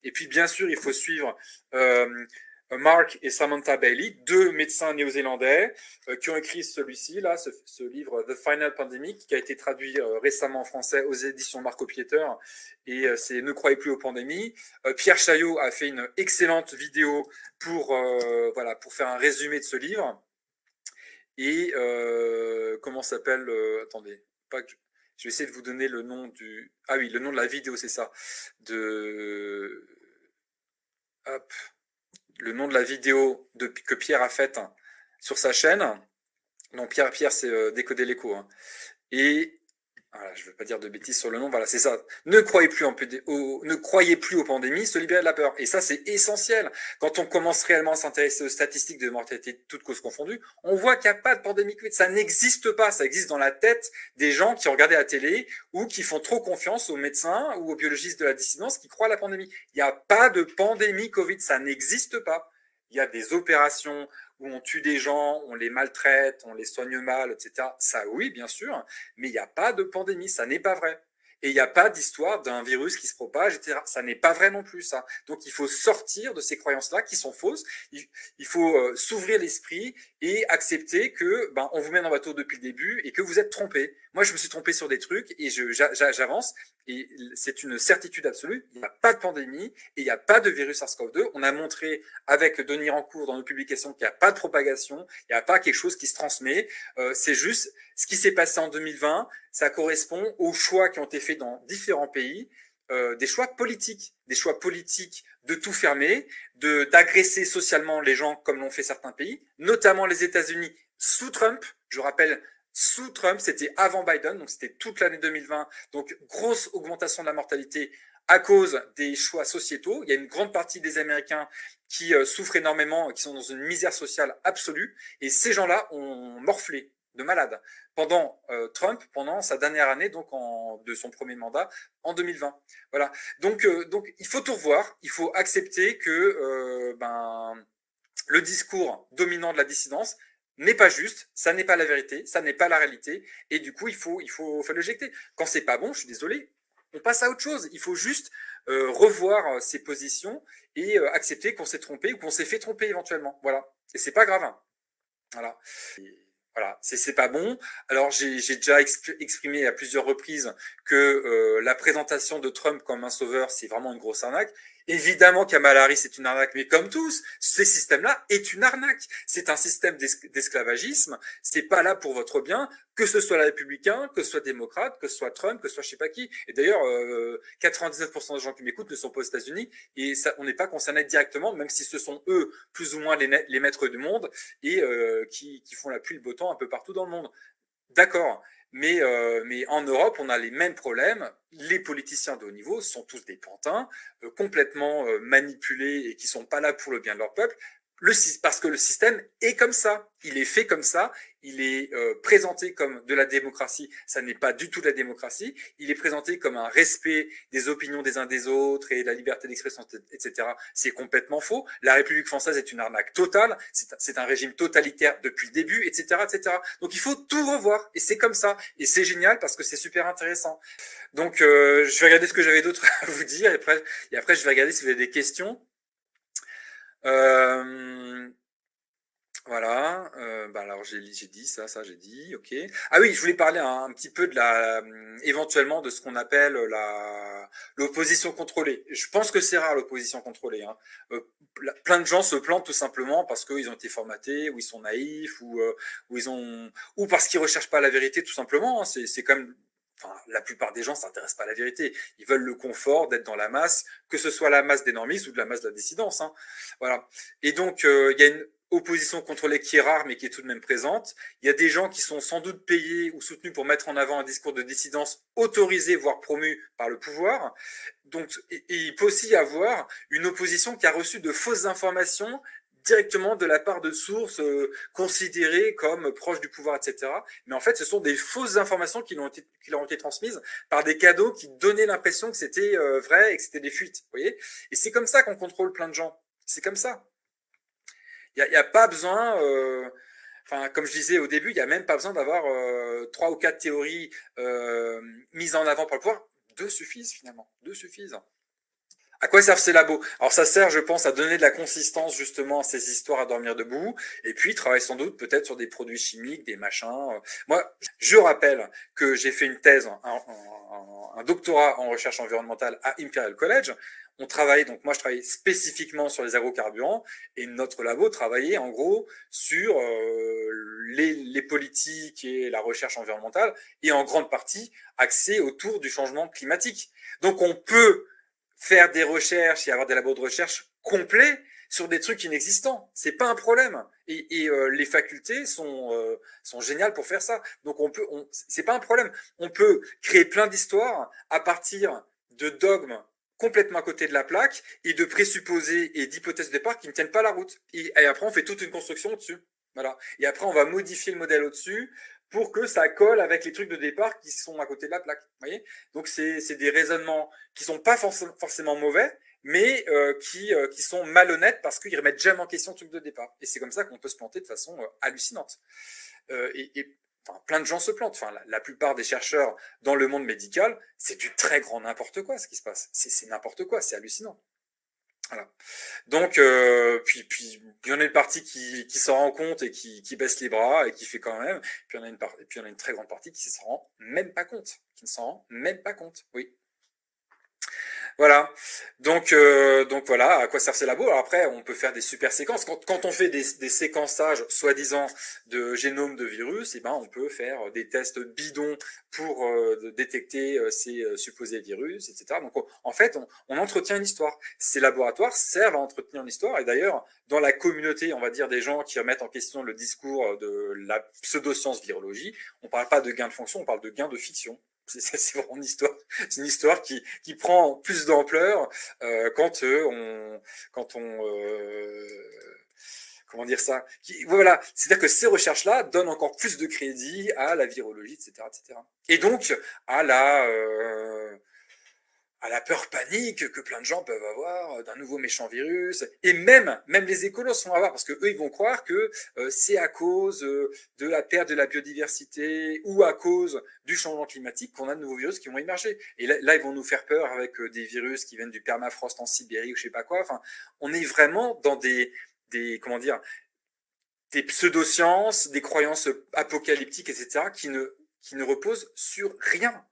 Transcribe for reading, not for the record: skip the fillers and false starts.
Et puis, bien sûr, il faut suivre Mark et Samantha Bailey, deux médecins néo-zélandais qui ont écrit celui-ci, là, ce livre The Final Pandemic, qui a été traduit récemment en français aux éditions Marco Pieter, et c'est Ne croyez plus aux pandémies. Pierre Chaillot a fait une excellente vidéo voilà, pour faire un résumé de ce livre. Et comment s'appelle attendez, pas que je vais essayer de vous donner le nom du... Ah oui, le nom de la vidéo, c'est ça. De... Hop, le nom de la vidéo que Pierre a faite sur sa chaîne. Non, Pierre, c'est Décoder l'écho. Hein. Et voilà, je ne veux pas dire de bêtises sur le nom, voilà, c'est ça. Ne croyez plus aux pandémies, se libérer de la peur. Et ça, c'est essentiel. Quand on commence réellement à s'intéresser aux statistiques de mortalité, toutes causes confondues, on voit qu'il n'y a pas de pandémie Covid. Ça n'existe pas. Ça existe dans la tête des gens qui regardent la télé ou qui font trop confiance aux médecins ou aux biologistes de la dissidence qui croient à la pandémie. Il n'y a pas de pandémie Covid. Ça n'existe pas. Il y a des opérations où on tue des gens, on les maltraite, on les soigne mal, etc. Ça, oui, bien sûr, mais il n'y a pas de pandémie, ça n'est pas vrai. Et il n'y a pas d'histoire d'un virus qui se propage, etc. Ça n'est pas vrai non plus, ça. Donc il faut sortir de ces croyances-là qui sont fausses. Il faut s'ouvrir l'esprit et accepter que on vous mène en bateau depuis le début et que vous êtes trompé. Moi, je me suis trompé sur des trucs et j'avance. Et c'est une certitude absolue. Il n'y a pas de pandémie et il n'y a pas de virus SARS-CoV-2. On a montré avec Denis Rancourt dans nos publications qu'il n'y a pas de propagation, il n'y a pas quelque chose qui se transmet. C'est juste ce qui s'est passé en 2020, ça correspond aux choix qui ont été faits dans différents pays, des choix politiques de tout fermer, d'agresser socialement les gens comme l'ont fait certains pays, notamment les États-Unis sous Trump. Je rappelle, sous Trump, c'était avant Biden, donc c'était toute l'année 2020, donc grosse augmentation de la mortalité à cause des choix sociétaux. Il y a une grande partie des Américains qui souffrent énormément, qui sont dans une misère sociale absolue, et ces gens-là ont morflé de malade pendant Trump, pendant sa dernière année donc de son premier mandat en 2020. Voilà. Donc il faut tout revoir, il faut accepter que le discours dominant de la dissidence n'est pas juste, ça n'est pas la vérité, ça n'est pas la réalité, et du coup faut l'éjecter. Quand c'est pas bon, je suis désolé, on passe à autre chose. Il faut juste revoir ses positions et accepter qu'on s'est trompé ou qu'on s'est fait tromper éventuellement. Voilà. Et c'est pas grave. Hein. Voilà. Et voilà, c'est pas bon. Alors j'ai déjà exprimé à plusieurs reprises que la présentation de Trump comme un sauveur, c'est vraiment une grosse arnaque. Évidemment, Kamala Harris est une arnaque, mais comme tous, ces systèmes-là est une arnaque. C'est un système d'esclavagisme. C'est pas là pour votre bien, que ce soit les républicains, que ce soit démocrate, que ce soit Trump, que ce soit je sais pas qui. Et d'ailleurs, 99% des gens qui m'écoutent ne sont pas aux États-Unis et ça, on n'est pas concerné directement, même si ce sont eux plus ou moins les maîtres du monde et qui font la pluie le beau temps un peu partout dans le monde. D'accord, mais en Europe, on a les mêmes problèmes. Les politiciens de haut niveau sont tous des pantins, complètement manipulés et qui sont pas là pour le bien de leur peuple. Parce que le système est comme ça, il est fait comme ça, il est présenté comme de la démocratie, ça n'est pas du tout de la démocratie, il est présenté comme un respect des opinions des uns des autres et de la liberté d'expression, etc. C'est complètement faux. La République française est une arnaque totale, c'est un régime totalitaire depuis le début, etc., etc. Donc il faut tout revoir, et c'est comme ça, et c'est génial parce que c'est super intéressant. Donc je vais regarder ce que j'avais d'autre à vous dire, et après je vais regarder si vous avez des questions. Euh, voilà, alors j'ai dit ça j'ai dit, ok. Ah oui, je voulais parler un petit peu de éventuellement de ce qu'on appelle l'opposition contrôlée. Je pense que c'est rare l'opposition contrôlée. Hein. Plein de gens se plantent tout simplement parce qu'ils ont été formatés, ou ils sont naïfs, ou parce qu'ils recherchent pas la vérité tout simplement. Hein. C'est comme Enfin, la plupart des gens s'intéressent pas à la vérité. Ils veulent le confort d'être dans la masse, que ce soit la masse des normistes ou de la masse de la dissidence. Hein. Voilà. Et donc, il y a une opposition contrôlée qui est rare, mais qui est tout de même présente. Il y a des gens qui sont sans doute payés ou soutenus pour mettre en avant un discours de dissidence autorisé, voire promu par le pouvoir. Donc, et il peut aussi y avoir une opposition qui a reçu de fausses informations directement de la part de sources considérées comme proches du pouvoir, etc. Mais en fait, ce sont des fausses informations qui leur ont été transmises par des cadeaux qui donnaient l'impression que c'était vrai et que c'était des fuites. Vous voyez. Et c'est comme ça qu'on contrôle plein de gens. C'est comme ça. Il y a pas besoin, comme je disais au début, il n'y a même pas besoin d'avoir 3 ou 4 théories mises en avant par le pouvoir. Deux suffisent finalement. Deux suffisent. À quoi servent ces labos? Alors ça sert, je pense, à donner de la consistance justement à ces histoires à dormir debout, et puis travailler sans doute peut-être sur des produits chimiques, des machins. Moi, je rappelle que j'ai fait une thèse, un doctorat en recherche environnementale à Imperial College. On travaillait, donc moi je travaillais spécifiquement sur les agrocarburants, et notre labo travaillait en gros sur les politiques et la recherche environnementale, et en grande partie axée autour du changement climatique. Donc on peut faire des recherches et avoir des labos de recherche complets sur des trucs inexistants. C'est pas un problème. Les facultés sont géniales pour faire ça. Donc c'est pas un problème. On peut créer plein d'histoires à partir de dogmes complètement à côté de la plaque et de présupposés et d'hypothèses de départ qui ne tiennent pas la route. Et après, on fait toute une construction au-dessus. Voilà. Et après, on va modifier le modèle au-dessus pour que ça colle avec les trucs de départ qui sont à côté de la plaque. Vous voyez? Donc, c'est des raisonnements qui sont pas forcément mauvais, mais qui sont malhonnêtes parce qu'ils remettent jamais en question le truc de départ. Et c'est comme ça qu'on peut se planter de façon hallucinante. Enfin, plein de gens se plantent. Enfin, la plupart des chercheurs dans le monde médical, c'est du très grand n'importe quoi ce qui se passe. C'est n'importe quoi, c'est hallucinant. Voilà. Donc, puis il y en a une partie qui s'en rend compte et qui baisse les bras et qui fait quand même. Puis il y en a une très grande partie qui s'en rend même pas compte, qui ne s'en rend même pas compte. Oui. Voilà. Donc voilà, à quoi servent ces labos? Alors après, on peut faire des super séquences. Quand on fait des séquençages, soi-disant, de génome de virus, eh ben, on peut faire des tests bidons pour détecter ces supposés virus, etc. Donc, en fait, on entretient une histoire. Ces laboratoires servent à entretenir une histoire. Et d'ailleurs, dans la communauté, on va dire, des gens qui remettent en question le discours de la pseudoscience virologie, on ne parle pas de gain de fonction, on parle de gain de fiction. C'est vraiment une histoire. C'est une histoire qui prend plus d'ampleur quand on comment dire ça, voilà, c'est-à-dire que ces recherches-là donnent encore plus de crédit à la virologie, etc., etc. Et donc à la peur panique que plein de gens peuvent avoir d'un nouveau méchant virus, et même les écolos sont avoir, parce que eux ils vont croire que c'est à cause de la perte de la biodiversité ou à cause du changement climatique qu'on a de nouveaux virus qui vont émerger. Et là ils vont nous faire peur avec des virus qui viennent du permafrost en Sibérie ou je sais pas quoi. Enfin, on est vraiment dans des comment dire, des pseudosciences, des croyances apocalyptiques, etc., qui ne reposent sur rien.